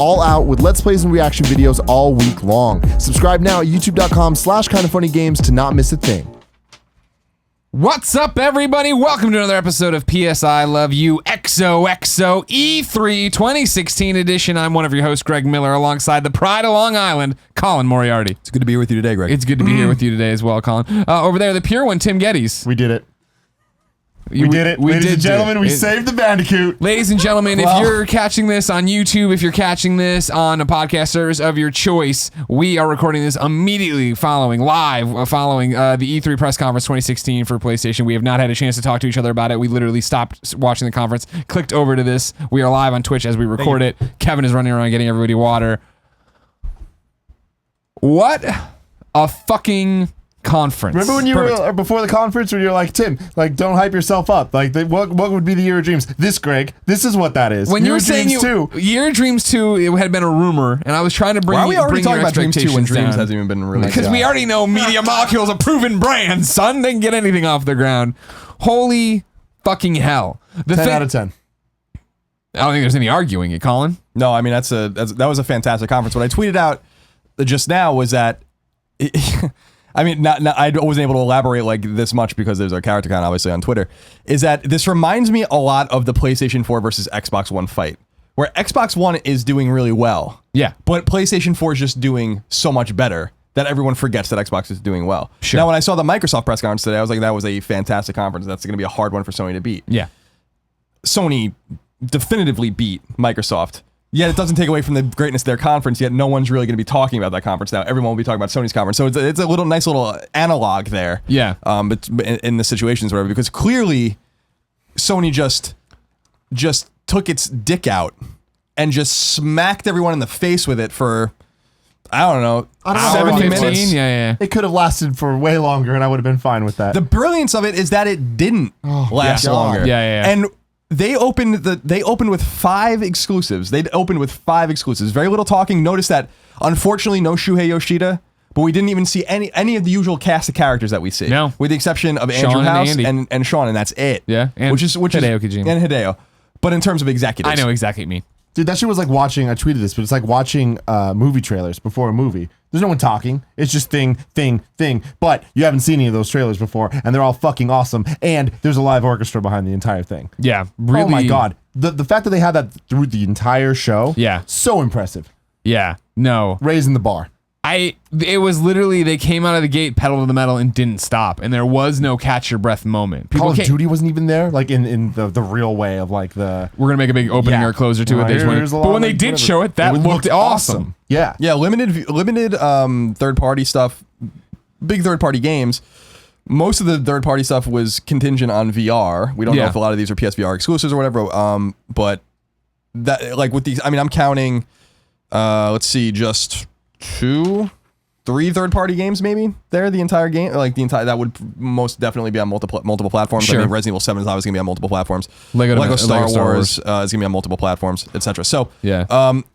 all out with Let's Plays and reaction videos all week long. Subscribe now at youtube.com/kindoffunnygames to not miss a thing. What's up, everybody? Welcome to another episode of PS I Love You XOXO E3 2016 edition. I'm one of your hosts, Greg Miller, alongside the pride of Long Island, Colin Moriarty. It's good to be here with you today, Greg. It's good to be here with you today as well, Colin. Over there, the pure one, Tim Geddes. We did it. We did it. Ladies and gentlemen, we saved the Bandicoot. Ladies and gentlemen, if you're catching this on YouTube, if you're catching this on a podcast service of your choice, we are recording this immediately following the E3 press conference 2016 for PlayStation. We have not had a chance to talk to each other about it. We literally stopped watching the conference, clicked over to this. We are live on Twitch as we record it. Kevin is running around getting everybody water. What a fucking conference. Remember when you were before the conference when you were like, Tim, like, don't hype yourself up. Like, what would be the Year of Dreams? This, Greg, this is what that is. When you were saying Year of Dreams 2, it had been a rumor, and I was trying to bring Why are we already talking your about Dreams 2 when Dreams down. hasn't even been released? Because we already know Media Molecule's a proven brand, son. They can get anything off the ground. Holy fucking hell. 10 out of 10. I don't think there's any arguing it, Colin. No, I mean, that was a fantastic conference. What I tweeted out just now was that... I mean, I wasn't able to elaborate like this much because there's our character count obviously on Twitter, is that this reminds me a lot of the PlayStation 4 versus Xbox One fight, where Xbox One is doing really well. Yeah. But PlayStation 4 is just doing so much better that everyone forgets that Xbox is doing well. Sure. Now, when I saw the Microsoft press conference today, I was like, that was a fantastic conference. That's going to be a hard one for Sony to beat. Yeah. Sony definitively beat Microsoft. Yet it doesn't take away from the greatness of their conference, yet no one's really going to be talking about that conference now. Everyone will be talking about Sony's conference. So it's a nice little analog there. Yeah. But in the situations, whatever, because clearly Sony just took its dick out and just smacked everyone in the face with it for, I don't know, I don't know 17 minutes. minutes. Yeah. It could have lasted for way longer, and I would have been fine with that. The brilliance of it is that it didn't last longer. Yeah. And they opened with 5 exclusives. They'd opened with 5 exclusives. Very little talking. Notice that, unfortunately, no Shuhei Yoshida, but we didn't even see any of the usual cast of characters that we see. No. With the exception of Sean Andrew House and and Sean, and that's it. Yeah. And which is Hideo Kojima. And Hideo. But in terms of executives. I know exactly what you mean. Dude, that shit was like watching, I tweeted this, but it's like watching movie trailers before a movie. There's no one talking. It's just thing. But you haven't seen any of those trailers before, and they're all fucking awesome. And there's a live orchestra behind the entire thing. Yeah. Really. Oh my God. The fact that they had that through the entire show. Yeah. So impressive. Yeah. No. Raising the bar. It was literally, they came out of the gate, pedal to the metal, and didn't stop. And there was no catch your breath moment. Call of Duty wasn't even there, like in the real way of like the... We're going to make a big opening or closer to it. But when they did show it, that looked awesome. Yeah. Yeah, limited third-party stuff, big third-party games. Most of the third-party stuff was contingent on VR. We don't know if a lot of these are PSVR exclusives or whatever, but that, like with these, I mean, I'm counting, let's see, just 2-3 third-party games maybe there, the entire game, like the entire, that would most definitely be on multiple platforms. Sure. I mean, Resident Evil 7 is obviously going to be on multiple platforms. Lego Star Wars is going to be on multiple platforms, etc. So yeah.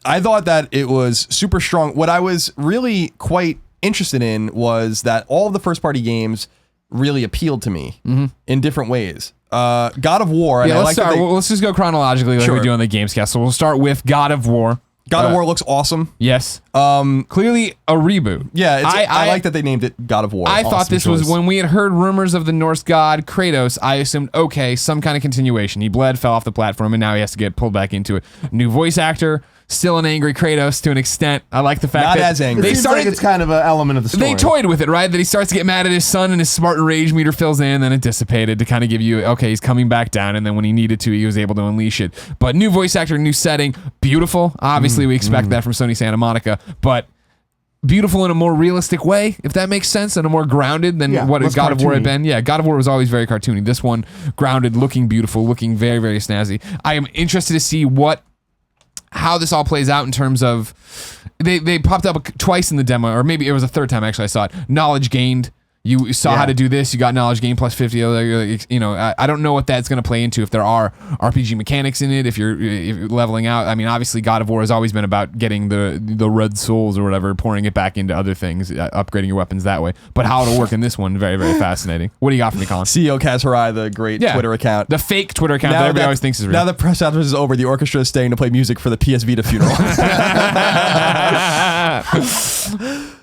I thought that it was super strong. What I was really quite interested in was that all of the first-party games really appealed to me in different ways. God of War. And let's just go chronologically like we do on the Gamescast. So we'll start with God of War. God of War looks awesome. Yes. Clearly a reboot. Yeah, I like that they named it God of War. I thought this was, when we had heard rumors of the Norse god Kratos, I assumed, okay, some kind of continuation. He bled, fell off the platform, and now he has to get pulled back into it. New voice actor, still an angry Kratos to an extent. I like the fact Not that as angry. It seems like it's kind of an element of the story. They toyed with it, right? That he starts to get mad at his son and his Spartan rage meter fills in, then it dissipated to kind of give you, okay, he's coming back down, and then when he needed to, he was able to unleash it. But new voice actor, new setting, beautiful. Obviously, we expect that from Sony Santa Monica, but beautiful in a more realistic way, if that makes sense, and a more grounded than what God of War had been. Yeah, God of War was always very cartoony. This one, grounded, looking beautiful, looking very, very snazzy. I am interested to see how this all plays out in terms of they popped up twice in the demo, or maybe it was a third time actually I saw it. Knowledge gained, You saw how to do this. You got knowledge gain plus 50. You know, I don't know what that's going to play into, if there are RPG mechanics in it, if you're leveling out. I mean, obviously, God of War has always been about getting the red souls or whatever, pouring it back into other things, upgrading your weapons that way. But how it'll work in this one, very, very fascinating. What do you got for me, Colin? CEO Kazurai, the great Twitter account. The fake Twitter account that everybody always thinks is real. Now the press conference is over. The orchestra is staying to play music for the PS Vita funeral.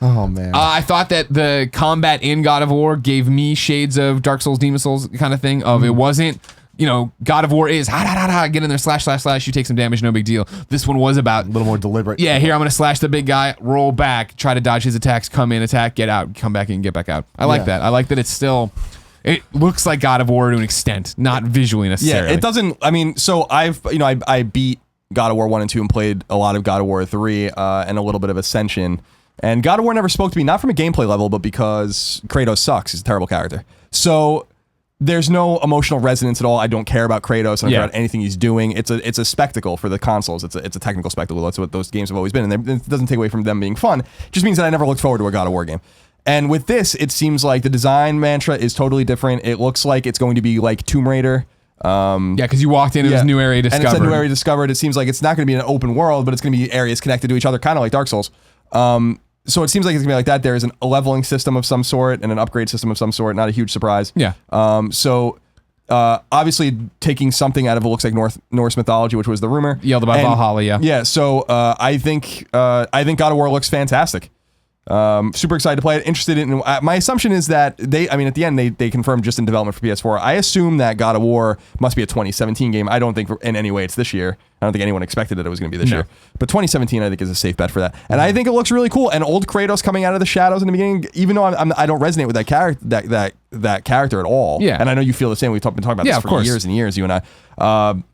Oh, man. I thought that the combat in God of War gave me shades of Dark Souls, Demon Souls kind of thing. It wasn't, you know, God of War is get in there, slash, you take some damage, no big deal. This one was about a little more deliberate. Yeah, here I'm going to slash the big guy, roll back, try to dodge his attacks, come in, attack, get out, come back in, get back out. I like that. I like that it's still... It looks like God of War to an extent, not visually necessarily. Yeah, it doesn't... I mean, so I beat God of War 1 and 2 and played a lot of God of War 3 and a little bit of Ascension. And God of War never spoke to me, not from a gameplay level, but because Kratos sucks. He's a terrible character. So there's no emotional resonance at all. I don't care about Kratos. I don't care about anything he's doing. It's a spectacle for the consoles. It's a technical spectacle. That's what those games have always been. And it doesn't take away from them being fun. It just means that I never looked forward to a God of War game. And with this, it seems like the design mantra is totally different. It looks like it's going to be like Tomb Raider. Because you walked in, it was new area discovered. And it's a new area discovered. It seems like it's not going to be an open world, but it's going to be areas connected to each other, kind of like Dark Souls. So it seems like it's gonna be like that. There is a leveling system of some sort and an upgrade system of some sort. Not a huge surprise. Yeah. Obviously taking something out of what looks like Norse mythology, which was the rumor. Yelled about Valhalla. Yeah. Yeah. So I think God of War looks fantastic. Super excited to play it. Interested in. My assumption is that at the end they confirmed just in development for PS4. I assume that God of War must be a 2017 game. I don't think in any way it's this year. I don't think anyone expected that it was going to be this year. But 2017, I think, is a safe bet for that. And I think it looks really cool. And old Kratos coming out of the shadows in the beginning, even though I don't resonate with that character that character at all. Yeah. And I know you feel the same. We've been talking about this for years and years. You and I.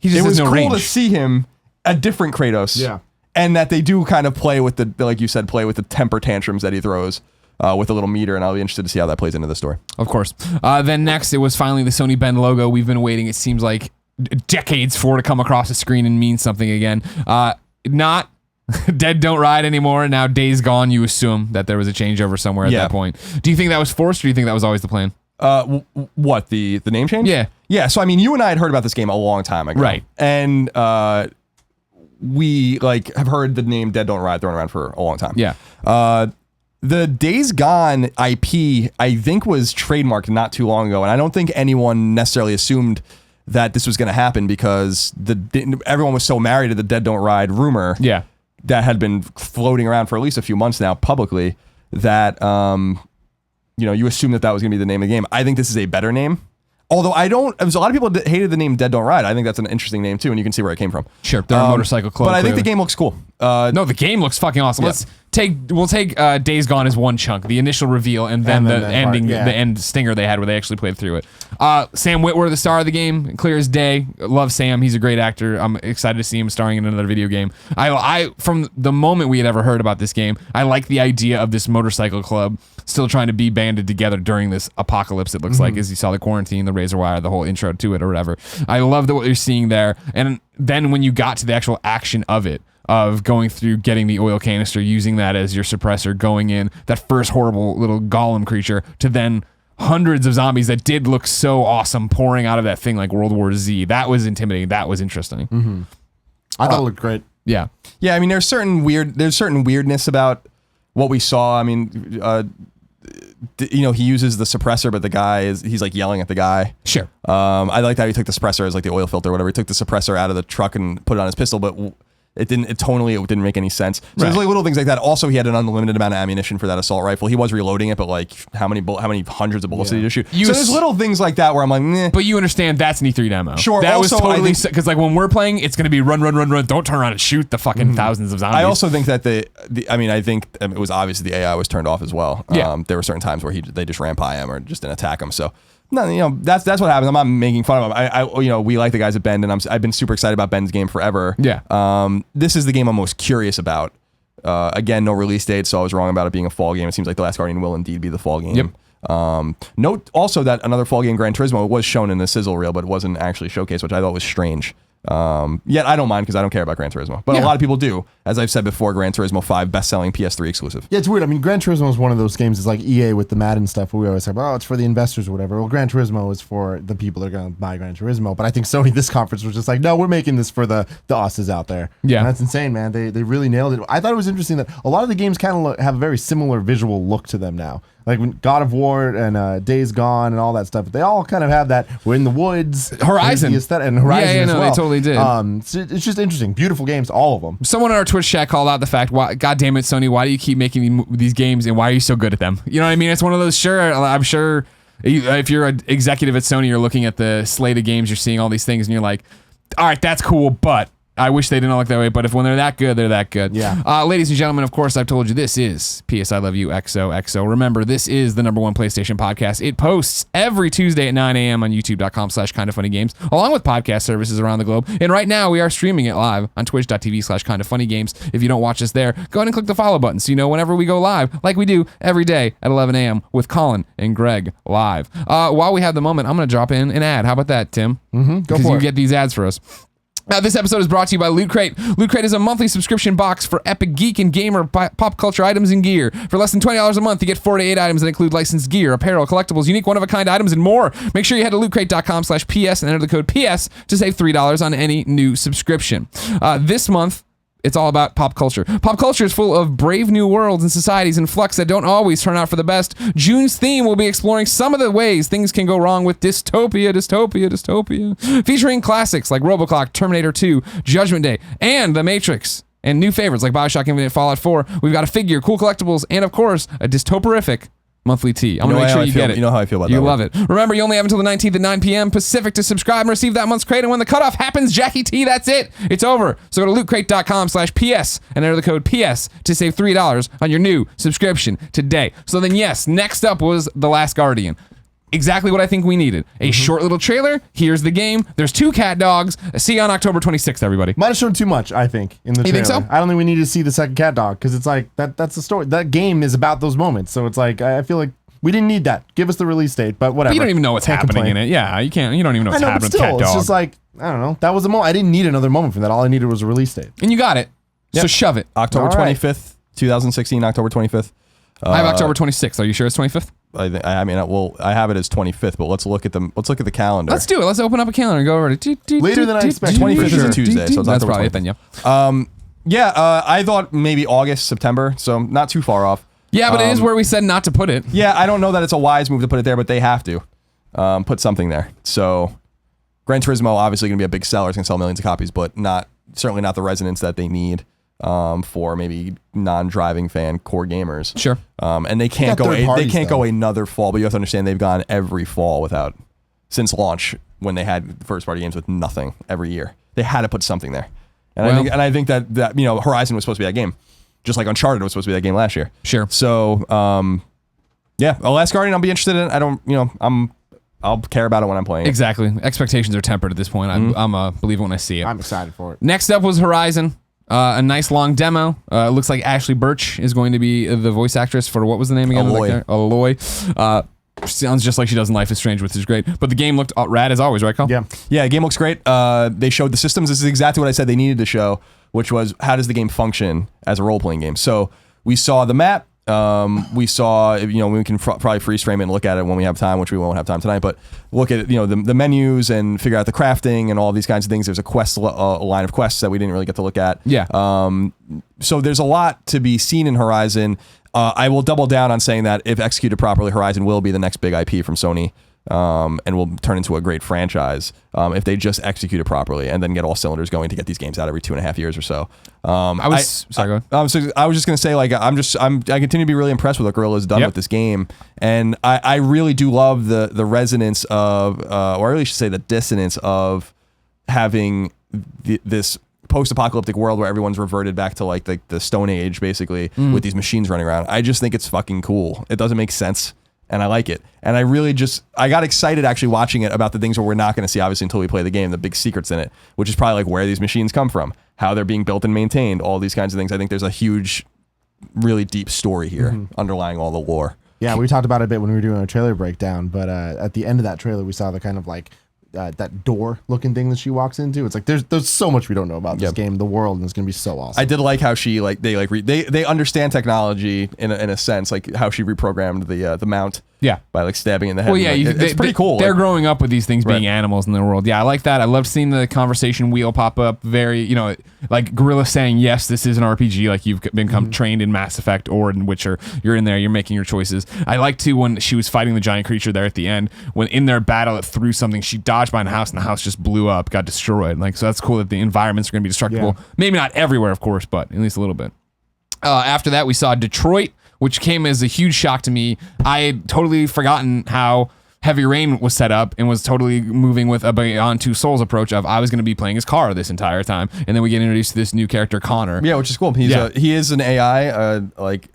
It was cool to see him a different Kratos. Yeah. And that they do kind of play with the, like you said, play with the temper tantrums that he throws with a little meter, and I'll be interested to see how that plays into the story. Of course. Then next, it was finally the Sony Bend logo. We've been waiting, it seems like, decades for it to come across the screen and mean something again. Not Dead Don't Ride anymore. Now Days Gone, you assume that there was a changeover somewhere at that point. Do you think that was forced, or do you think that was always the plan? What, the name change? Yeah. Yeah, so I mean, you and I had heard about this game a long time ago. Right. And we have heard the name Dead Don't Ride thrown around for a long time. Yeah. The Days Gone IP, I think, was trademarked not too long ago, and I don't think anyone necessarily assumed that this was going to happen because everyone was so married to the Dead Don't Ride rumor that had been floating around for at least a few months now publicly that you assume that was going to be the name of the game. I think this is a better name. Although a lot of people hated the name Dead Don't Ride. I think that's an interesting name too, and you can see where it came from. Sure, they're a motorcycle club. But I think the game looks cool. No, the game looks fucking awesome. We'll take Days Gone as one chunk, the initial reveal, and then the ending, the end stinger they had where they actually played through it. Sam Witwer, the star of the game, clear as day. Love Sam. He's a great actor. I'm excited to see him starring in another video game. I from the moment we had ever heard about this game, I like the idea of this motorcycle club still trying to be banded together during this apocalypse. It looks like, as you saw the quarantine, the razor wire, the whole intro to it or whatever. I love what you're seeing there. And then when you got to the actual action of it, of going through, getting the oil canister, using that as your suppressor, going in, that first horrible little golem creature, to then hundreds of zombies that did look so awesome pouring out of that thing like World War Z. That was intimidating. That was interesting. Mm-hmm. I thought it looked great. Yeah. Yeah, I mean, there's certain weirdness about what we saw. I mean, he uses the suppressor, but he's like yelling at the guy. Sure. I liked how he took the suppressor as like the oil filter or whatever. He took the suppressor out of the truck and put it on his pistol, but it didn't make any sense. So there's like little things like that. Also, he had an unlimited amount of ammunition for that assault rifle. He was reloading it, but like how many hundreds of bullets did he just shoot? So there's little things like that where I'm like, meh. But you understand that's an E3 demo. Sure. That also, was totally, because like when we're playing, it's going to be run. Don't turn around and shoot the fucking thousands of zombies. I also think that I think it was obvious the AI was turned off as well. Yeah. There were certain times where they just ran by him or just didn't attack him. So no, that's what happens. I'm not making fun of him. We like the guys at Bend, and I've been super excited about Bend's game forever. Yeah. This is the game I'm most curious about. Again, no release date, so I was wrong about it being a fall game. It seems like The Last Guardian will indeed be the fall game. Yep. Note also that another fall game, Gran Turismo, was shown in the sizzle reel, but it wasn't actually showcased, which I thought was strange. Yet I don't mind because I don't care about Gran Turismo. But a Yeah. lot of people do. As I've said before, Gran Turismo 5, best-selling PS3 exclusive. Yeah, it's weird. I mean, Gran Turismo is one of those games. It's like EA with the Madden stuff where we always say, oh, it's for the investors or whatever. Well, Gran Turismo is for the people that are going to buy Gran Turismo. But I think Sony, this conference, was just like, no, we're making this for the us's out there. Yeah. And that's insane, man. They really nailed it. I thought it was interesting that a lot of the games kind of have a very similar visual look to them now. Like when God of War and Days Gone and all that stuff, they all kind of have that. We're in the woods. Horizon. The aesthetic, and Horizon Yeah, as no, well. they totally did. It's just interesting. Beautiful games, all of them. Someone in our Twitch chat called out the fact, why, God damn it, Sony, why do you keep making these games and why are you so good at them? You know what I mean? It's one of those, sure, I'm sure if you're an executive at Sony, you're looking at the slate of games, you're seeing all these things and you're like, all right, that's cool, but I wish they didn't all look that way, but if when they're that good, they're that good. Yeah. Ladies and gentlemen, of course, I've told you this is PS I Love You XOXO. Remember, this is the #1 PlayStation podcast. It posts every Tuesday at 9 a.m. on youtube.com/kindoffunnygames, along with podcast services around the globe. And right now, we are streaming it live on twitch.tv/kindoffunnygames. If you don't watch us there, go ahead and click the follow button so you know whenever we go live, like we do every day at 11 a.m. with Colin and Greg live. While we have the moment, I'm going to drop in an ad. How about that, Tim? Go Because for you it. get these ads for us. This episode is brought to you by Loot Crate. Loot Crate is a monthly subscription box for epic geek and gamer pop culture items and gear. For less than $20 a month, you get 4 to 8 items that include licensed gear, apparel, collectibles, unique one-of-a-kind items, and more. Make sure you head to lootcrate.com/PS and enter the code PS to save $3 on any new subscription. This month, it's all about pop culture. Pop culture is full of brave new worlds and societies in flux that don't always turn out for the best. June's theme will be exploring some of the ways things can go wrong with dystopia. Featuring classics like Roboclock, Terminator 2, Judgment Day, and The Matrix. And new favorites like Bioshock Infinite, Fallout 4. We've got a figure, cool collectibles, and of course, a dystoporific monthly tea. I'm going to make sure you get it. You know how I feel about that. You love it. Remember, you only have until the 19th at 9 p.m. Pacific to subscribe and receive that month's crate. And when the cutoff happens, Jackie T, that's it. It's over. So go to lootcrate.com/PS and enter the code PS to save $3 on your new subscription today. So then, yes, next up was The Last Guardian. Exactly what I think we needed. A short little trailer. Here's the game. There's 2 cat dogs. See you on October 26th, everybody. Might have shown too much, I think, in the trailer. You think so? I don't think we need to see the second cat dog because it's like that's the story. That game is about those moments. So it's like I feel like we didn't need that. Give us the release date, but whatever. But you don't even know what's Can't happening complain. in it. Yeah, you can't. You don't even know what's I know, happening but still, with cat it's dog. just like I don't know. That was a moment. I didn't need another moment from that. All I needed was a release date. And you got it. So Yep. shove it. October All right. 25th, 2016, October 25th. I have October 26th. Are you sure it's 25th? I have it as 25th, but let's look at the calendar. Let's do it. Let's open up a calendar and go over to Later than I expected. 25th is a Tuesday, so it's that's October probably it then. Yeah. I thought maybe August, September, so not too far off. Yeah, but it is where we said not to put it. Yeah, I don't know that it's a wise move to put it there, but they have to put something there. So Gran Turismo obviously going to be a big seller. It's going to sell millions of copies, but certainly not the resonance that they need for maybe non-driving fan core gamers. Sure. And they can't got go. third They parties, can't though. go another fall. But you have to understand they've gone every fall since launch when they had first-party games with nothing every year. They had to put something there. And Well- I think that Horizon was supposed to be that game, just like Uncharted was supposed to be that game last year. Sure. So, Last Guardian, I'll be interested in. I'll care about it when I'm playing it. Exactly. Expectations are tempered at this point. I'm a believer when I see it. I'm excited for it. Next up was Horizon. A nice long demo. It looks like Ashley Birch is going to be the voice actress for what was the name again? Aloy. Aloy. Sounds just like she does in Life is Strange, which is great. But the game looked rad as always, right, Carl? Yeah. Yeah, the game looks great. They showed the systems. This is exactly what I said they needed to show, which was how does the game function as a role-playing game. So we saw the map. We saw, we can probably freeze frame it and look at it when we have time, which we won't have time tonight, but look at, the menus and figure out the crafting and all these kinds of things. There's a line of quests that we didn't really get to look at. Yeah. So there's a lot to be seen in Horizon. I will double down on saying that if executed properly, Horizon will be the next big IP from Sony. And will turn into a great franchise if they just execute it properly and then get all cylinders going to get these games out every 2.5 years or so. Sorry, go ahead. I was just gonna say, like, I continue to be really impressed with what Guerrilla's done with this game, and I really do love the resonance of, or I really should say the dissonance of having this post-apocalyptic world where everyone's reverted back to like the Stone Age, basically, with these machines running around. I just think it's fucking cool. It doesn't make sense. And I like it. And I got excited actually watching it about the things where we're not going to see, obviously, until we play the game, the big secrets in it, which is probably like where these machines come from, how they're being built and maintained, all these kinds of things. I think there's a huge, really deep story here underlying all the lore. Yeah, we talked about it a bit when we were doing a trailer breakdown, but at the end of that trailer, we saw the kind of like that door looking thing that she walks into. It's like there's so much we don't know about this game, the world, and it's gonna be so awesome. I did like how she they understand technology in a sense, like how she reprogrammed the mount. Yeah. By like stabbing in the head. Well, yeah, it's pretty cool. They're like, growing up with these things being animals in the world. Yeah, I like that. I loved seeing the conversation wheel pop up. Very, like Gorilla saying, yes, this is an RPG. Like you've become trained in Mass Effect or in Witcher. You're in there. You're making your choices. I liked too when she was fighting the giant creature there at the end. When in their battle, it threw something. She dodged behind a house, and the house just blew up, got destroyed. Like so, that's cool that the environments are going to be destructible. Yeah. Maybe not everywhere, of course, but at least a little bit. After that, we saw Detroit, which came as a huge shock to me. I had totally forgotten how Heavy Rain was set up and was totally moving with a Beyond Two Souls approach of I was going to be playing as Kara this entire time, and then we get introduced to this new character Connor. Yeah, which is cool. He is an AI,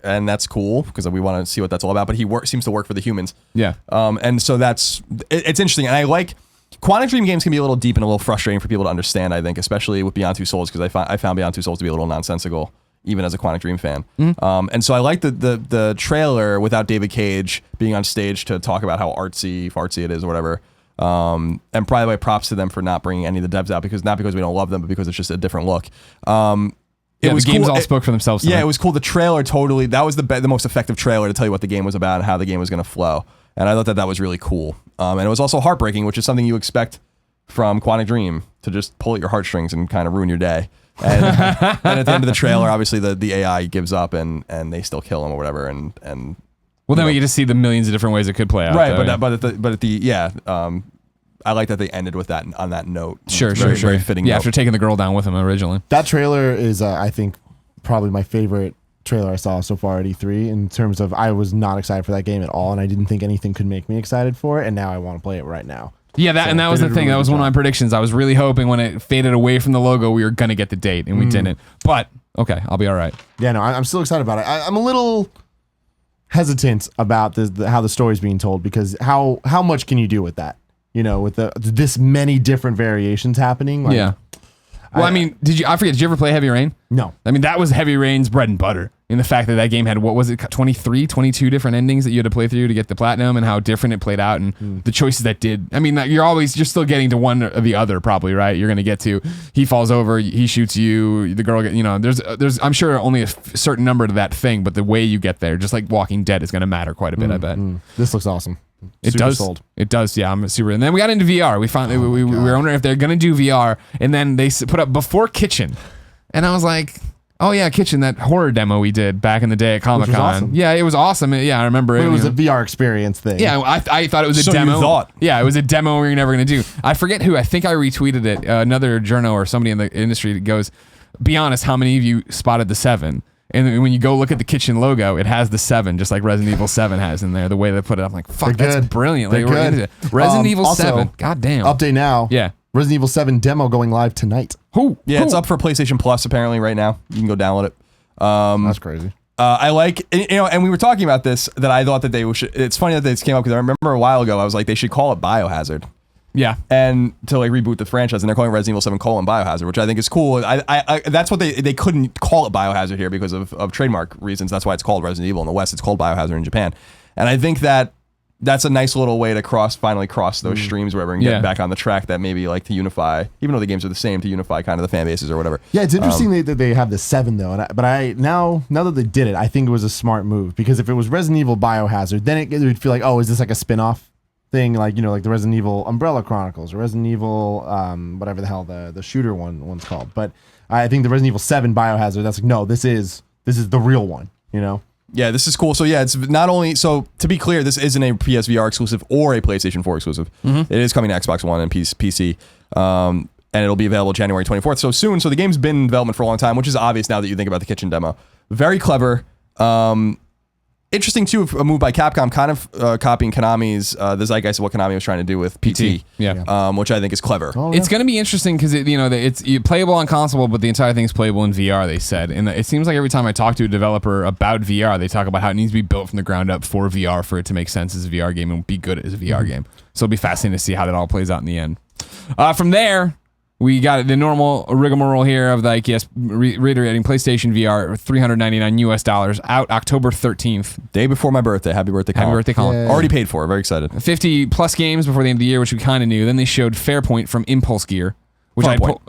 and that's cool because we want to see what that's all about. But he seems to work for the humans. Yeah. And so it's interesting, and I like. Quantic Dream games can be a little deep and a little frustrating for people to understand. I think, especially with Beyond Two Souls, because I found Beyond Two Souls to be a little nonsensical, even as a Quantic Dream fan. And so I like the trailer without David Cage being on stage to talk about how fartsy it is or whatever. And probably props to them for not bringing any of the devs out not because we don't love them, but because it's just a different look. It was the games all spoke for themselves. Yeah, it was cool. The trailer totally, that was the most effective trailer to tell you what the game was about and how the game was going to flow. And I thought that was really cool. And it was also heartbreaking, which is something you expect from Quantic Dream, to just pull at your heartstrings and kind of ruin your day. And at the end of the trailer, obviously the AI gives up and they still kill him or whatever. And well, then we get to see the millions of different ways it could play out. Right, I like that they ended with that on that note. Sure. Very fitting. Yeah, after taking the girl down with him originally. That trailer is, I think, probably my favorite trailer I saw so far at E3 in terms of I was not excited for that game at all, and I didn't think anything could make me excited for it, and now I want to play it right now. Yeah, that was the thing. That was one of my predictions. I was really hoping when it faded away from the logo, we were going to get the date, and we didn't. But, okay, I'll be all right. Yeah, no, I'm still excited about it. I'm a little hesitant about how the story's being told, because how much can you do with that? With this many different variations happening. Like, yeah. Well, did you ever play Heavy Rain? No. That was Heavy Rain's bread and butter. In the fact that game had, 22 different endings that you had to play through to get the platinum, and how different it played out, and the choices that did. You're still getting to one or the other, probably, right? You're going to get to, he falls over, he shoots you, the girl, there's I'm sure only a certain number to that thing, but the way you get there, just like Walking Dead, is going to matter quite a bit, I bet. This looks awesome. It does. Sold. It does. Yeah, I'm super. And then we got into VR. We finally we were wondering if they're gonna do VR, and then they put up Before Kitchen, and I was like, oh yeah, Kitchen, that horror demo we did back in the day at Comic-Con. Awesome. Yeah, it was awesome. Yeah, I remember it. It was a VR experience thing. Yeah, I thought it was a demo. You thought? Yeah, it was a demo we were never gonna do. I forget who. I think I retweeted it. Another journo or somebody in the industry that goes, "Be honest, how many of you spotted the 7?" And when you go look at the Kitchen logo, it has the 7, just like Resident Evil 7 has in there. The way they put it, I'm like, fuck, that's brilliant. Like, Resident Evil 7. God damn. Update now. Yeah. Resident Evil 7 demo going live tonight. It's up for PlayStation Plus apparently right now. You can go download it. That's crazy. I like, and we were talking about this, that I thought that they should. It's funny that this came up because I remember a while ago I was like, they should call it Biohazard. Yeah, and to reboot the franchise, and they're calling Resident Evil 7 Biohazard, which I think is cool. I that's what they couldn't call it Biohazard here because of trademark reasons. That's why it's called Resident Evil in the West. It's called Biohazard in Japan, and I think that's a nice little way to finally cross those streams or whatever and get back on the track that maybe to unify, even though the games are the same, to unify kind of the fan bases or whatever. Yeah, it's interesting that they have the 7 though, but now that they did it, I think it was a smart move, because if it was Resident Evil Biohazard, then it would feel like, oh, is this like a spin-off thing, like the Resident Evil Umbrella Chronicles or Resident Evil whatever the hell the shooter one's called. But I think the Resident Evil 7 Biohazard, that's like, no, this is the real one, Yeah, this is cool. So yeah, it's not only, so to be clear, this isn't a PSVR exclusive or a PlayStation 4 exclusive. It is coming to Xbox One and PC. And it'll be available January 24th, so soon. So the game's been in development for a long time, which is obvious now that you think about the Kitchen demo. Very clever. Interesting too, a move by Capcom, kind of copying Konami's the zeitgeist of what Konami was trying to do with PT. Which I think is clever. It's going to be interesting because it's playable on console, but the entire thing is playable in VR. They said, and it seems like every time I talk to a developer about VR, they talk about how it needs to be built from the ground up for VR for it to make sense as a VR game and be good as a VR game. So it'll be fascinating to see how that all plays out in the end. From there, We got the normal rigmarole here of like, yes, reiterating PlayStation VR, $399 US, out October 13th. Day before my birthday. Happy birthday, Colin. Happy birthday, Colin. Yeah. Already paid for. Very excited. 50 plus games before the end of the year, which we kind of knew. Then they showed Fairpoint from Impulse Gear, which Farpoint.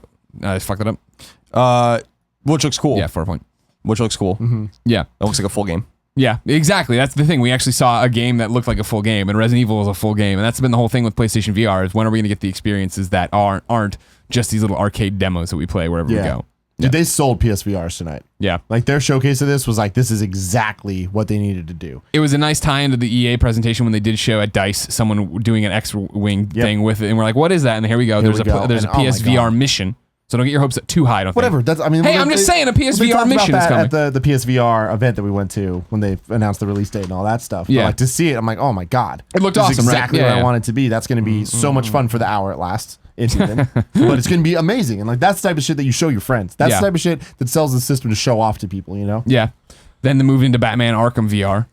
I fucked it up. Which looks cool. Yeah, Fairpoint. Which looks cool. Yeah. It looks like a full game. Yeah, exactly. That's the thing. We actually saw a game that looked like a full game, and Resident Evil was a full game. And that's been the whole thing with PlayStation VR is when are we going to get the experiences that aren't just these little arcade demos that we play wherever we go. Dude, they sold PSVRs tonight. Yeah. Like their showcase of this was like, this is exactly what they needed to do. It was a nice tie into the EA presentation when they did show at DICE someone doing an X-Wing thing with it. And we're like, what is that? And here we go. There's a PSVR mission. So don't get your hopes up too high. I don't Whatever. think. That's. I mean, hey, I'm just saying a PSVR mission is coming. At the PSVR event that we went to when they announced the release date and all that stuff. Yeah. But like to see it, I'm like, oh my god, It looked this is awesome, right? exactly Yeah, what yeah. I want it to be. That's going to be so much fun for the hour it lasts. It's even, but it's going to be amazing. And like that's the type of shit that you show your friends. That's the type of shit that sells the system to show off to people. You know. Yeah. Then the move into Batman Arkham VR.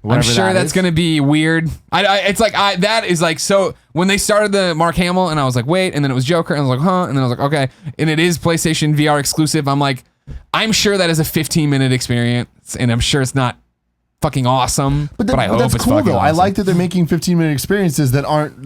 Whatever I'm sure that that's is. going to be weird. It's like that is like so. When they started the Mark Hamill, and I was like, wait, and then it was Joker, and I was like, huh, and then I was like, okay, and it is PlayStation VR exclusive. I'm like, I'm sure that is a 15-minute experience, and I'm sure it's not fucking awesome. But I hope that's it's cool fucking though. awesome. I like that they're making 15-minute experiences that aren't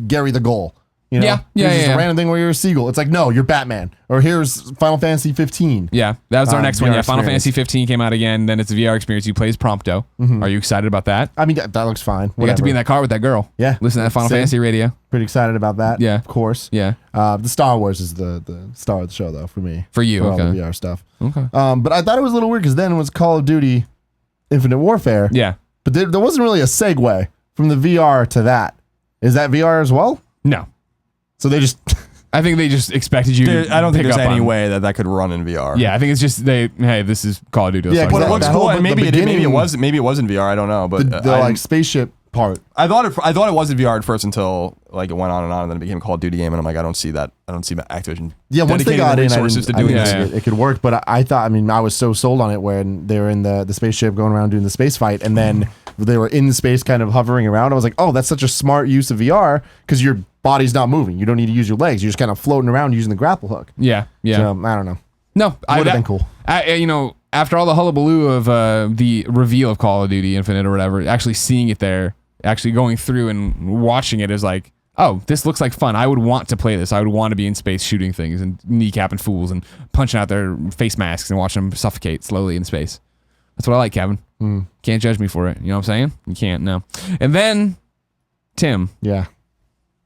Gary the Goal. You know? Yeah. It's just Yeah. a random thing where you're a seagull. It's like, no, you're Batman. Or here's Final Fantasy 15. Yeah, that was our next one. VR Yeah, Final experience. Fantasy 15 came out again. Then it's a VR experience. You play as Prompto. Are you excited about that? I mean, that looks fine. You got to be in that car with that girl. Yeah. Listen to that Final Same. Fantasy radio. Pretty excited about that. Yeah. Of course. Yeah. The Star Wars is the star of the show, though, for me. For you, all the okay. VR stuff. Okay. But I thought it was a little weird because then it was Call of Duty Infinite Warfare. Yeah. But there wasn't really a segue from the VR to that. Is that VR as well? No. So they just... I think they just expected you to I don't think pick there's up any on- way that could run in VR. Yeah, I think it's just hey, this is Call of Duty. Yeah, Let's but talk But it about looks that cool, whole- and the maybe it beginning- was in VR. I don't know, but the like spaceship part. I thought it was in VR at first until like it went on, and then it became a Call of Duty game, and I'm like, I don't see Activision. Yeah, once they dedicating got the in, resources to I doing didn't this. think it could work. But I thought, I mean, I was so sold on it when they were in the spaceship going around doing the space fight, and then they were in the space kind of hovering around. I was like, oh, that's such a smart use of VR because your body's not moving. You don't need to use your legs. You're just kind of floating around using the grapple hook. Yeah. So, I don't know. No, Would have been cool. After all the hullabaloo of the reveal of Call of Duty Infinite or whatever, actually seeing it there, actually going through and watching it is like, oh, this looks like fun. I would want to play this. I would want to be in space shooting things and kneecapping fools and punching out their face masks and watching them suffocate slowly in space. That's what I like, Kevin. Can't judge me for it. You know what I'm saying? You can't, no. And then, Tim, Yeah,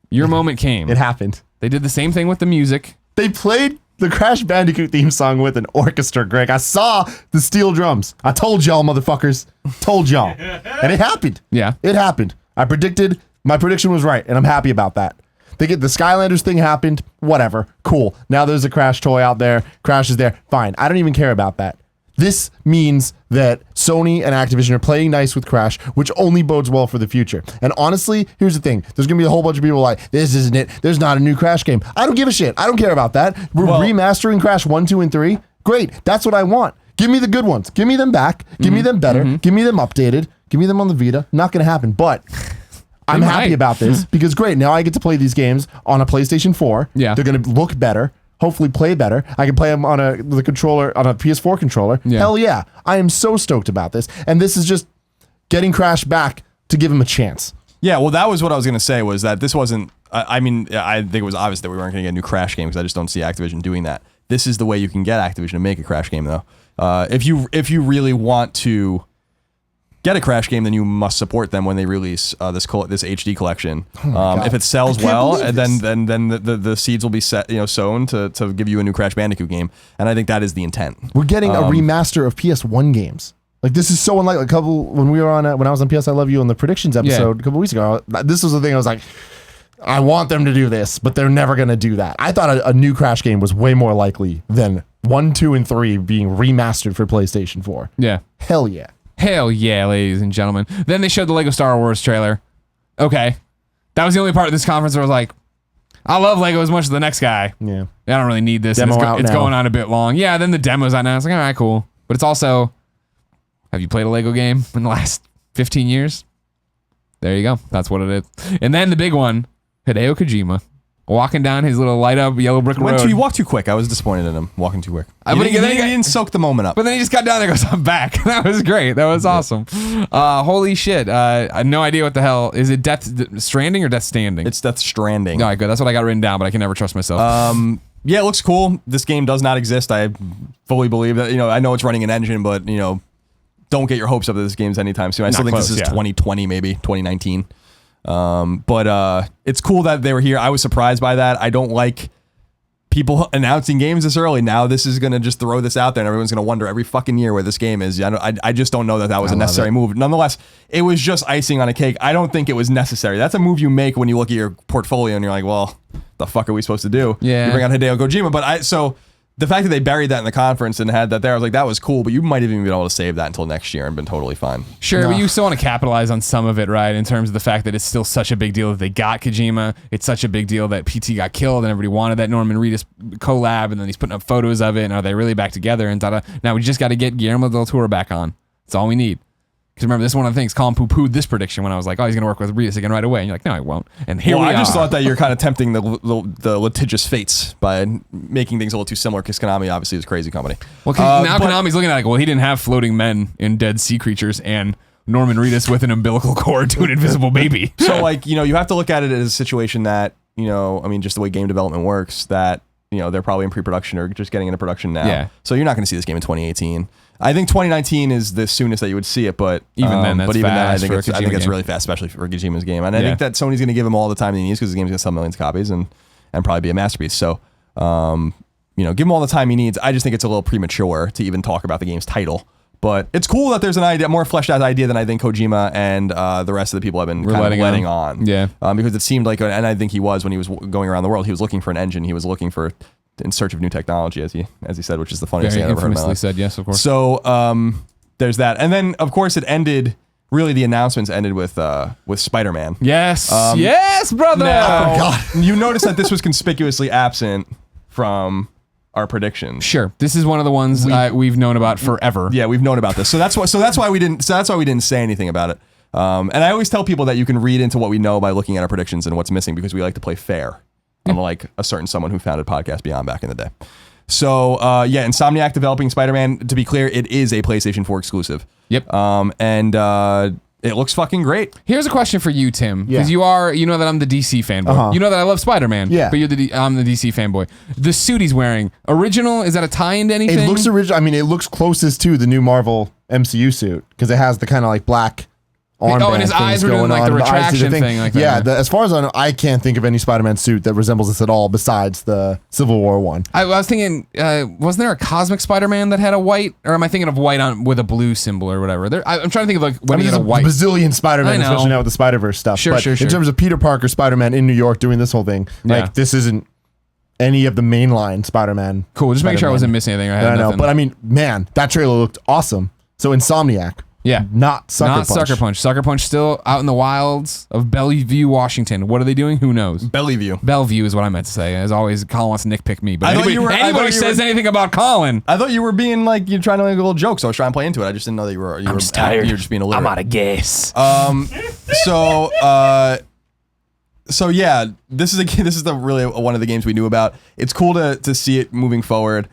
your moment came. it happened. They did the same thing with the music. They played the Crash Bandicoot theme song with an orchestra, Greg. I saw the steel drums. I told y'all, motherfuckers. Told y'all. And it happened. Yeah. It happened. My prediction was right, and I'm happy about that. They get the Skylanders thing happened. Whatever. Cool. Now there's a Crash toy out there. Crash is there. Fine. I don't even care about that. This means that Sony and Activision are playing nice with Crash, which only bodes well for the future. And honestly, here's the thing. There's going to be a whole bunch of people like, this isn't it. There's not a new Crash game. I don't give a shit. I don't care about that. We're remastering Crash 1, 2, and 3. Great. That's what I want. Give me the good ones. Give me them back. Give me them better. Give me them updated. Give me them on the Vita. Not going to happen. But I'm happy might. about this because great. Now I get to play these games on a PlayStation 4. Yeah. They're going to look better. Hopefully play better. I can play them on the controller, on a PS4 controller. Yeah. Hell yeah. I am so stoked about this. And this is just getting Crash back to give him a chance. Yeah, well, that was what I was going to say, was that this wasn't, I think it was obvious that we weren't going to get a new Crash game because I just don't see Activision doing that. This is the way you can get Activision to make a Crash game, though. If you really want to get a Crash game, then you must support them when they release this HD collection. If it sells well, believe then the seeds will be sown to give you a new Crash Bandicoot game, and I think that is the intent. We're getting a remaster of PS1 games. Like this is so unlike when we were on when I was on PS I Love You on the predictions episode a couple weeks ago. This was the thing I was like, I want them to do this, but they're never going to do that. I thought a new Crash game was way more likely than 1, 2, and 3 being remastered for PlayStation 4. Yeah. Hell yeah. Hell yeah, ladies and gentlemen. Then they showed the Lego Star Wars trailer. Okay. That was the only part of this conference where I was like, I love Lego as much as the next guy. Yeah. I don't really need this. Demo It's, out it's now. going on a bit long. Yeah, then the demo's out now. It's like, all right, cool. But it's also, have you played a Lego game in the last 15 years? There you go. That's what it is. And then the big one, Hideo Kojima. walking down his little light up yellow brick road. He walked too quick. I was disappointed in him walking too quick. But He didn't soak the moment up. But then he just got down there and goes, I'm back. That was great. That was awesome. Holy shit. I had no idea what the hell. Is it Death Stranding or Death Standing? It's Death Stranding. All right, good. That's what I got written down, but I can never trust myself. Yeah, it looks cool. This game does not exist. I fully believe that. I know it's running an engine, but don't get your hopes up that this game's anytime soon. I still think this is 2020, maybe 2019. But it's cool that they were here. I was surprised by that. I don't like people announcing games this early. Now this is going to just throw this out there and everyone's going to wonder every fucking year where this game is. I just don't know that was a necessary move. Nonetheless, it was just icing on a cake. I don't think it was necessary. That's a move you make when you look at your portfolio and you're like, well, the fuck are we supposed to do? Yeah. You bring out Hideo Kojima. But so the fact that they buried that in the conference and had that there, I was like, that was cool, but you might have even been able to save that until next year and been totally fine. Sure, but you still want to capitalize on some of it, right? In terms of the fact that it's still such a big deal that they got Kojima. It's such a big deal that PT got killed and everybody wanted that Norman Reedus collab, and then he's putting up photos of it, and are they really back together? And now we just got to get Guillermo del Toro back on. That's all we need. Because remember, this is one of the things, Colin poo-pooed this prediction when I was like, oh, he's going to work with Reedus again right away. And you're like, no, he won't. And here we are. I just thought that you're kind of tempting the litigious fates by making things a little too similar, because Konami obviously is a crazy company. Well, now Konami's looking at it like, well, he didn't have floating men in dead sea creatures and Norman Reedus with an umbilical cord to an invisible baby. So, you have to look at it as a situation that, just the way game development works, that, they're probably in pre-production or just getting into production now. Yeah. So you're not going to see this game in 2018. I think 2019 is the soonest that you would see it, but even then, I think it's really fast, especially for Kojima's game. And I think that Sony's going to give him all the time he needs, because the game's going to sell millions of copies and probably be a masterpiece. So, give him all the time he needs. I just think it's a little premature to even talk about the game's title. But it's cool that there's an idea, more fleshed out idea than I think Kojima and the rest of the people have been kind of letting on. Yeah. Because it seemed like, and I think he was, when he was going around the world, he was looking for an engine. He was looking in search of new technology, as he said, which is the funniest thing I've ever heard in my life. Said, yes, of course. So there's that, and then of course it ended. Really, the announcements ended with Spider-Man. Yes, yes, brother. Now, you notice that this was conspicuously absent from our predictions. Sure, this is one of the ones we've known about forever. Yeah, we've known about this. So that's why we didn't say anything about it. And I always tell people that you can read into what we know by looking at our predictions and what's missing, because we like to play fair. Unlike a certain someone who founded Podcast Beyond back in the day. So, Insomniac developing Spider-Man. To be clear, it is a PlayStation 4 exclusive. Yep. And it looks fucking great. Here's a question for you, Tim. Because you know that I'm the DC fanboy. You know that I love Spider-Man. Yeah. But I'm the DC fanboy. The suit he's wearing, original? Is that a tie-in to anything? It looks original. I mean, it looks closest to the new Marvel MCU suit, because it has the kind of like black armband and his eyes were doing like the retraction thing. Like that. As far as I know, I can't think of any Spider-Man suit that resembles this at all besides the Civil War one. I was thinking, wasn't there a cosmic Spider-Man that had a white, or am I thinking of white on with a blue symbol or whatever? I'm trying to think of like when he had a white. Bazillion Spider-Man, especially now with the Spider-Verse stuff. Sure. In terms of Peter Parker Spider-Man in New York doing this whole thing, this isn't any of the mainline Spider-Man. Cool, just make sure I wasn't missing anything. I know, but I mean, man, that trailer looked awesome. So Insomniac. Yeah. Not Sucker Punch. Sucker Punch still out in the wilds of Bellevue, Washington. What are they doing? Who knows? Bellevue is what I meant to say. As always, Colin wants to nitpick me. But anybody says anything about Colin. I thought you were being like, you're trying to make a little joke, so I was trying to play into it. I just didn't know that you were tired. You're just being a little. I'm out of gas. So yeah, this is really one of the games we knew about. It's cool to see it moving forward.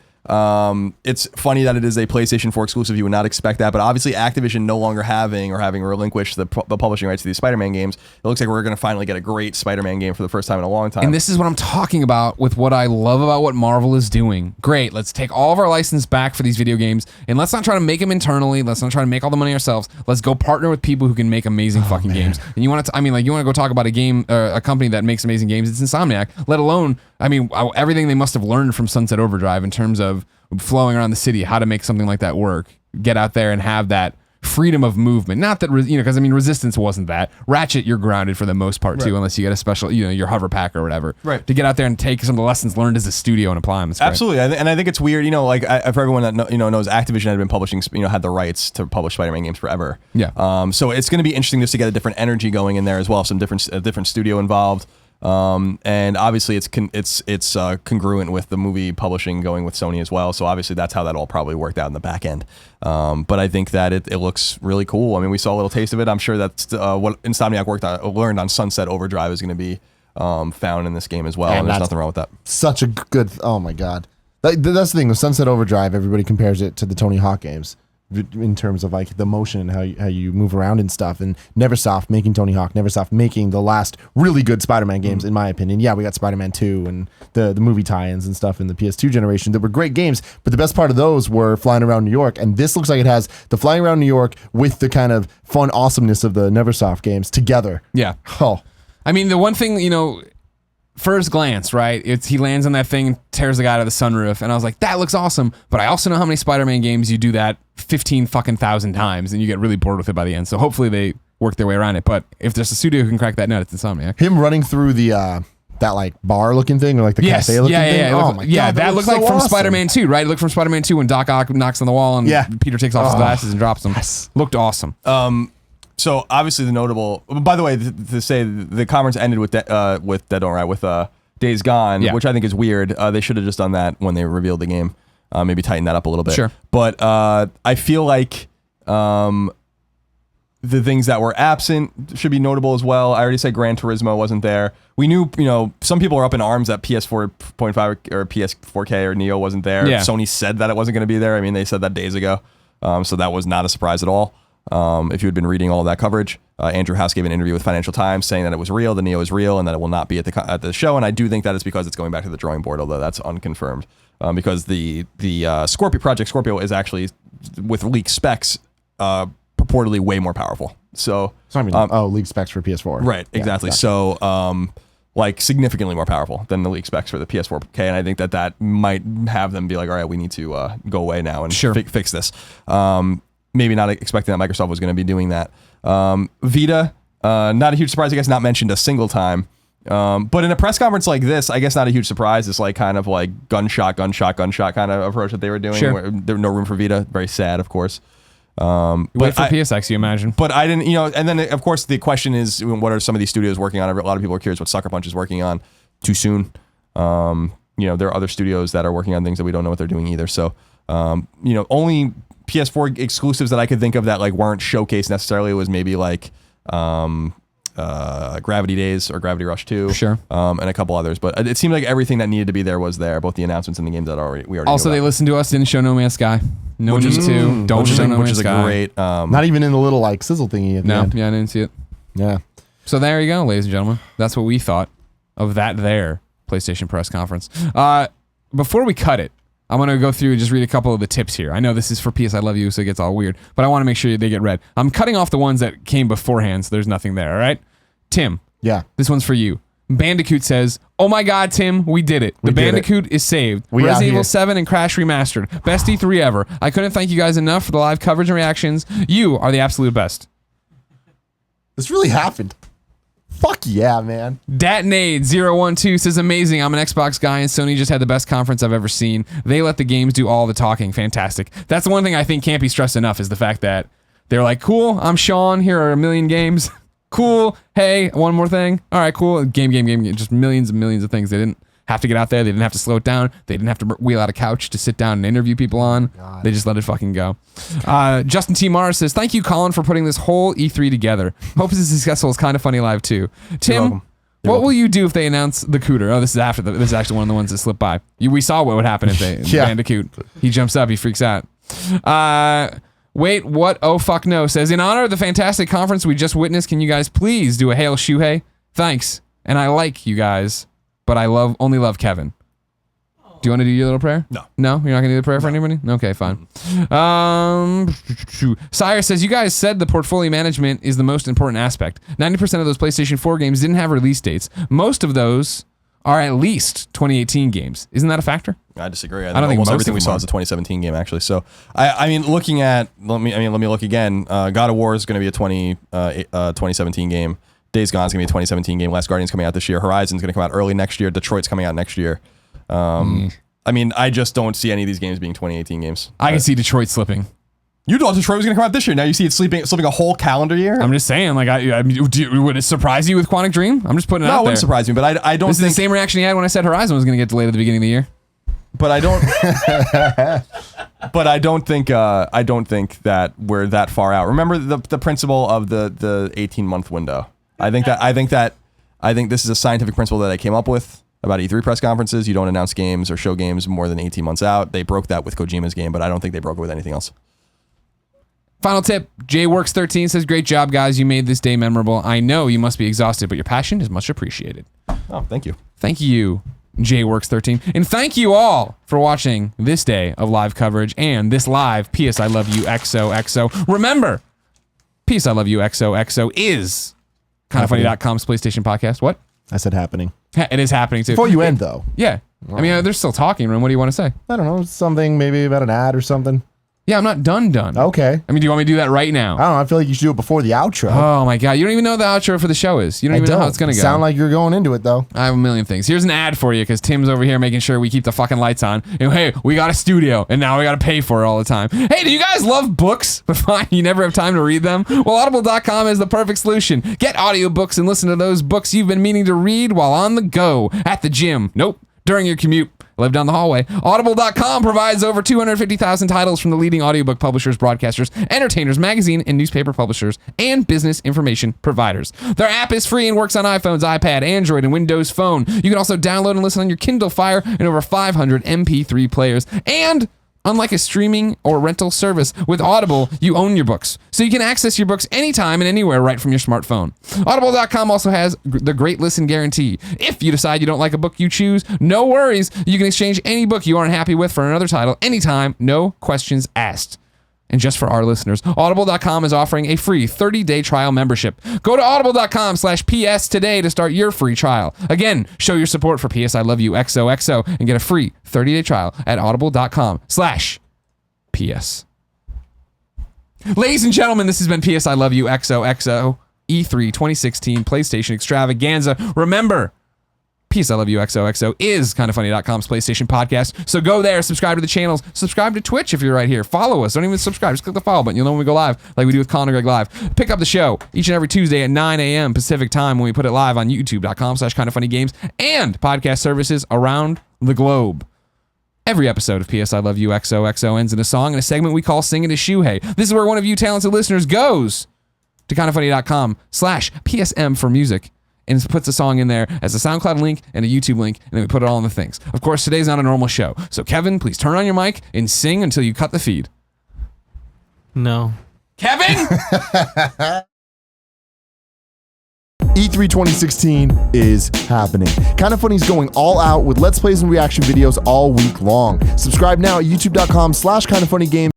It's funny that it is a PlayStation 4 exclusive. You would not expect that, but obviously Activision no longer having relinquished the publishing rights to these Spider-Man games, it looks like we're going to finally get a great Spider-Man game for the first time in a long time. And this is what I'm talking about with what I love about what Marvel is doing. Great, let's take all of our license back for these video games, and let's not try to make them internally. Let's not try to make all the money ourselves. Let's go partner with people who can make amazing fucking games. And you want to, you want to go talk about a game, a company that makes amazing games. It's Insomniac. Let alone, everything they must have learned from Sunset Overdrive in terms of flowing around the city, how to make something like that work, get out there and have that freedom of movement. Not that, because Resistance wasn't that. Ratchet, you're grounded for the most part too, unless you get a special, your hover pack or whatever. Right. To get out there and take some of the lessons learned as a studio and apply them. Absolutely. And I think it's weird, for everyone that knows, Activision had been publishing, had the rights to publish Spider-Man games forever. Yeah. So it's going to be interesting just to get a different energy going in there as well. Some different studio involved. And obviously it's congruent with the movie publishing going with Sony as well. So obviously that's how that all probably worked out in the back end. But I think that it looks really cool. We saw a little taste of it. I'm sure that's what Insomniac learned on Sunset Overdrive is going to be found in this game as well, And and there's that's nothing wrong with that. Such a good. Oh my god, that's the thing. The Sunset Overdrive. Everybody compares it to the Tony Hawk games in terms of like the motion and how you move around and stuff. And Neversoft making Tony Hawk, Neversoft making the last really good Spider-Man games, in my opinion. Yeah, we got Spider-Man 2 and the movie tie-ins and stuff in the PS2 generation that were great games. But the best part of those were flying around New York. And this looks like it has the flying around New York with the kind of fun awesomeness of the Neversoft games together. Yeah. Oh. I mean, the one thing, first glance, right? He lands on that thing and tears the guy out of the sunroof, and I was like, that looks awesome. But I also know how many Spider-Man games you do that 15,000 times, and you get really bored with it by the end. So hopefully they work their way around it. But if there's a studio who can crack that nut, it's Insomniac. Him running through the that like bar looking thing or like the cafe looking thing. Yeah, my God, that looked like so from awesome. Spider-Man 2, right? It looked from Spider-Man 2 when Doc Ock knocks on the wall and Peter takes off his glasses and drops them. Yes. Looked awesome. So obviously the notable. By the way, to say the conference ended with Dead Don't Right with Days Gone, which I think is weird. They should have just done that when they revealed the game. Maybe tighten that up a little bit. Sure. But I feel like the things that were absent should be notable as well. I already said Gran Turismo wasn't there. We knew, some people are up in arms that PS4.5 or PS4K or Neo wasn't there. Yeah. Sony said that it wasn't going to be there. I mean, they said that days ago. So that was not a surprise at all. If you had been reading all of that coverage, Andrew House gave an interview with Financial Times saying that it was real, the Neo is real, and that it will not be at the show. And I do think that it's because it's going back to the drawing board, although that's unconfirmed. Because the Project Scorpio is actually, with leaked specs, purportedly way more powerful. So league specs for PS4. Right, exactly. Yeah. So significantly more powerful than the league specs for the PS4K, and I think that might have them be like, all right, we need to go away now and fix this. Maybe not expecting that Microsoft was going to be doing that. Vita, not a huge surprise, I guess, not mentioned a single time. But in a press conference like this, I guess not a huge surprise. It's like kind of like gunshot kind of approach that they were doing. Sure. Where there was no room for Vita. Very sad, of course. Wait for PSX, you imagine. But I didn't, and then of course the question is, what are some of these studios working on? A lot of people are curious what Sucker Punch is working on. Too soon. There are other studios that are working on things that we don't know what they're doing either. So, only PS4 exclusives that I could think of that like weren't showcased necessarily was maybe like Gravity Days or Gravity Rush 2. Sure. And a couple others. But it seemed like everything that needed to be there was there, both the announcements and the games that we already also, knew they about. listened to us, didn't show No Man's Sky. No News 2. Don't show No Man's Sky. A great... Not even in the little like sizzle thingy at the end. Yeah, I didn't see it. Yeah. So there you go, ladies and gentlemen. That's what we thought of that there PlayStation press conference. Before we cut it, I'm going to go through and just read a couple of the tips here. I know this is for PS I Love You, so it gets all weird, but I want to make sure they get read. I'm cutting off the ones that came beforehand, so there's nothing there, all right? Tim. Yeah. This one's for you. Bandicoot says, "Oh my God, Tim, we did it. The Bandicoot is saved. Resident Evil 7 and Crash Remastered. Best E3 ever. I couldn't thank you guys enough for the live coverage and reactions. You are the absolute best." This really happened. Fuck yeah, man. Datnade012 says, "Amazing. I'm an Xbox guy, and Sony just had the best conference I've ever seen. They let the games do all the talking. Fantastic." That's the one thing I think can't be stressed enough is the fact that they're like, "Cool, I'm Sean. Here are a million games." Cool. Hey, one more thing. All right, cool. Game. Just millions and millions of things. They didn't have to get out there. They didn't have to slow it down. They didn't have to wheel out a couch to sit down and interview people on. God. They just let it fucking go. Justin T. Mars says, "Thank you, Colin, for putting this whole E3 together. Hope this is successful. It's kind of funny live too." Tim, what will you do if they announce the Cooter? Oh, this is after this is actually one of the ones that slipped by. We saw what would happen if they Bandicoot. He jumps up. He freaks out. Wait, what? Oh, fuck no. Says, "In honor of the fantastic conference we just witnessed, can you guys please do a Hail Shuhei? Thanks. And I like you guys, but I only love Kevin." Do you want to do your little prayer? No. No? You're not going to do the prayer for anybody? Okay, fine. Sire says, "You guys said the portfolio management is the most important aspect. 90% of those PlayStation 4 games didn't have release dates. Most of those are at least 2018 games. Isn't that a factor?" I disagree. I don't think almost most everything of we them saw are. is a 2017 game, actually. So, I mean, looking at, let me look again. God of War is going to be a 2017 game. Days Gone is going to be a 2017 game. Last Guardian's coming out this year. Horizon's going to come out early next year. Detroit's coming out next year. I mean, I just don't see any of these games being 2018 games. I can see Detroit slipping. You thought Detroit was going to come out this year. Now you see it slipping a whole calendar year? I'm just saying, like, I mean, would it surprise you with Quantic Dream? I'm just putting it out there. No, it wouldn't surprise me, but I don't This think... is the same reaction he had when I said Horizon was going to get delayed at the beginning of the year. But I don't... but I don't think that we're that far out. Remember the principle of the 18-month window. I think that I think this is a scientific principle that I came up with about E3 press conferences. You don't announce games or show games more than 18 months out. They broke that with Kojima's game, but I don't think they broke it with anything else. Final tip, JWorks13 says, great job, guys. You made this day memorable. I know you must be exhausted, but your passion is much appreciated. Oh, thank you. Thank you, JWorks13. And thank you all for watching this day of live coverage and this live PS I Love You XOXO. Remember, PS I Love You XOXO is kindafunny.com's PlayStation podcast. What? I said happening. It is happening too. Before you end, though. Yeah. I mean, they're still talking, Ren. What do you want to say? I don't know. Something maybe about an ad or something. Yeah, I'm not done. Okay. I mean, do you want me to do that right now? I don't know. I feel like you should do it before the outro. Oh my God. You don't even know the outro for the show is. You don't even know how it's going to go. Sound like you're going into it, though. I have a million things. Here's an ad for you because Tim's over here making sure we keep the fucking lights on. And hey, we got a studio and now we got to pay for it all the time. Hey, do you guys love books but fine, you never have time to read them? Well, audible.com is the perfect solution. Get audiobooks and listen to those books you've been meaning to read while on the go, at the gym. Nope. During your commute. Live down the hallway. Audible.com provides over 250,000 titles from the leading audiobook publishers, broadcasters, entertainers, magazine and newspaper publishers, and business information providers. Their app is free and works on iPhones, iPad, Android, and Windows Phone. You can also download and listen on your Kindle Fire and over 500 MP3 players. And unlike a streaming or rental service, with Audible, you own your books. So you can access your books anytime and anywhere right from your smartphone. Audible.com also has the Great Listen Guarantee. If you decide you don't like a book you choose, no worries. You can exchange any book you aren't happy with for another title anytime, no questions asked. And just for our listeners, Audible.com is offering a free 30-day trial membership. Go to audible.com/PS today to start your free trial. Again, show your support for PS I Love You XOXO and get a free 30-day trial at audible.com/PS. Ladies and gentlemen, this has been PS I Love You XOXO E3 2016 PlayStation Extravaganza. Remember, PS I Love You XOXO is kindafunny.com's PlayStation podcast. So go there, subscribe to the channels, subscribe to Twitch if you're right here. Follow us. Don't even subscribe. Just click the follow button. You'll know when we go live, like we do with Colin and Greg Live. Pick up the show each and every Tuesday at 9 a.m. Pacific time when we put it live on youtube.com/kindafunnygames and podcast services around the globe. Every episode of PS I Love You XOXO ends in a song and a segment we call Singing to Shuhei. This is where one of you talented listeners goes to kindafunny.com/PSM for music and puts a song in there as a SoundCloud link and a YouTube link, and then we put it all in the things. Of course, today's not a normal show. So, Kevin, please turn on your mic and sing until you cut the feed. No. Kevin! E3 2016 is happening. Kinda Funny's going all out with Let's Plays and reaction videos all week long. Subscribe now at youtube.com/kindafunnygames.